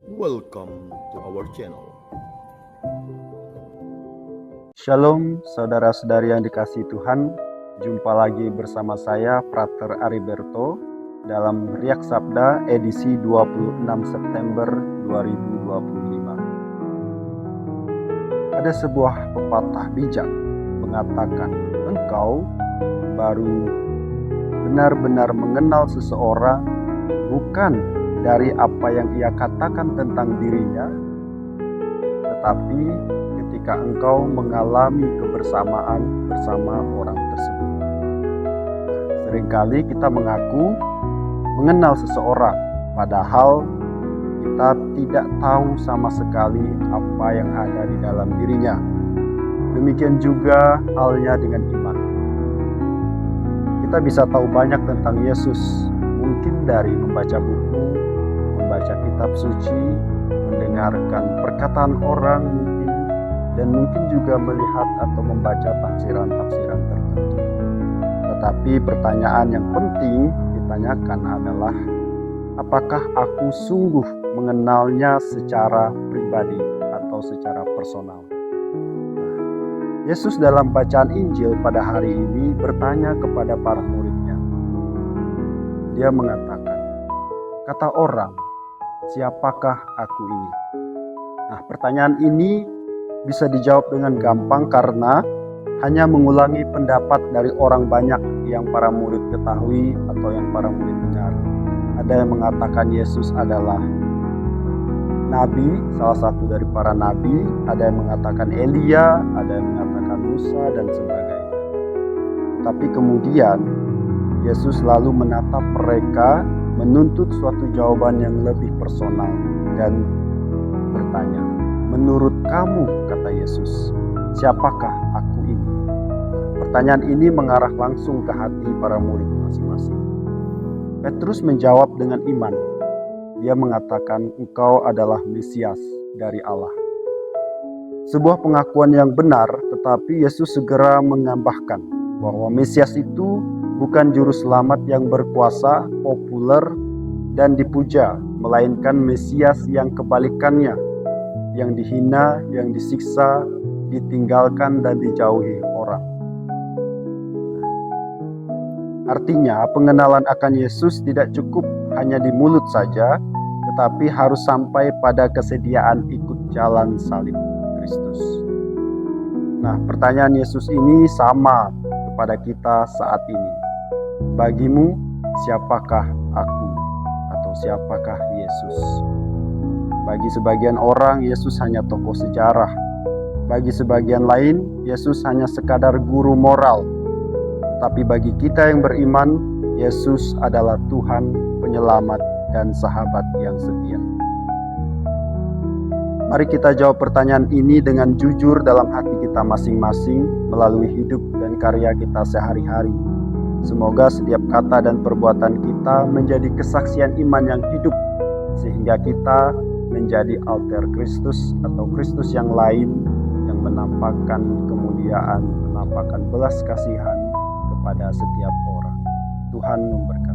Welcome to our channel. Shalom saudara-saudari yang dikasihi Tuhan. Jumpa lagi bersama saya Frater Ariberto dalam Riak Sabda edisi 26 September 2025. Ada sebuah pepatah bijak mengatakan engkau baru benar-benar mengenal seseorang bukan dari apa yang ia katakan tentang dirinya, tetapi ketika engkau mengalami kebersamaan bersama orang tersebut. Seringkali kita mengaku mengenal seseorang, padahal kita tidak tahu sama sekali apa yang ada di dalam dirinya. Demikian juga halnya dengan iman. Kita bisa tahu banyak tentang Yesus, mungkin dari membaca buku, membaca kitab suci, mendengarkan perkataan orang mungkin, dan mungkin juga melihat atau membaca tafsiran-tafsiran tertentu. Tetapi pertanyaan yang penting ditanyakan adalah, apakah aku sungguh mengenalnya secara pribadi atau secara personal? Yesus dalam bacaan Injil pada hari ini bertanya kepada para muridnya. Dia mengatakan, kata orang, siapakah aku ini? Nah, pertanyaan ini bisa dijawab dengan gampang karena hanya mengulangi pendapat dari orang banyak yang para murid ketahui atau yang para murid dengar. Ada yang mengatakan Yesus adalah nabi, salah satu dari para nabi, ada yang mengatakan Elia, ada yang mengatakan Musa dan sebagainya. Tapi kemudian Yesus lalu menatap mereka, menuntut suatu jawaban yang lebih personal dan bertanya, menurut kamu, kata Yesus, siapakah aku ini? Pertanyaan ini mengarah langsung ke hati para murid masing-masing. Petrus menjawab dengan iman. Dia mengatakan, engkau adalah Mesias dari Allah. Sebuah pengakuan yang benar, tetapi Yesus segera menambahkan bahwa Mesias itu bukan juru selamat yang berkuasa, populer, dan dipuja, melainkan Mesias yang kebalikannya, yang dihina, yang disiksa, ditinggalkan, dan dijauhi orang. Artinya, pengenalan akan Yesus tidak cukup hanya di mulut saja, tetapi harus sampai pada kesediaan ikut jalan salib Kristus. Nah, pertanyaan Yesus ini sama kepada kita saat ini. Bagimu, siapakah aku? Atau siapakah Yesus? Bagi sebagian orang, Yesus hanya tokoh sejarah. Bagi sebagian lain, Yesus hanya sekadar guru moral. Tapi bagi kita yang beriman, Yesus adalah Tuhan, penyelamat, dan sahabat yang setia. Mari kita jawab pertanyaan ini dengan jujur dalam hati kita masing-masing melalui hidup dan karya kita sehari-hari. Semoga setiap kata dan perbuatan kita menjadi kesaksian iman yang hidup, sehingga kita menjadi alter Kristus atau Kristus yang lain yang menampakkan kemuliaan, menampakkan belas kasihan kepada setiap orang. Tuhan memberkati.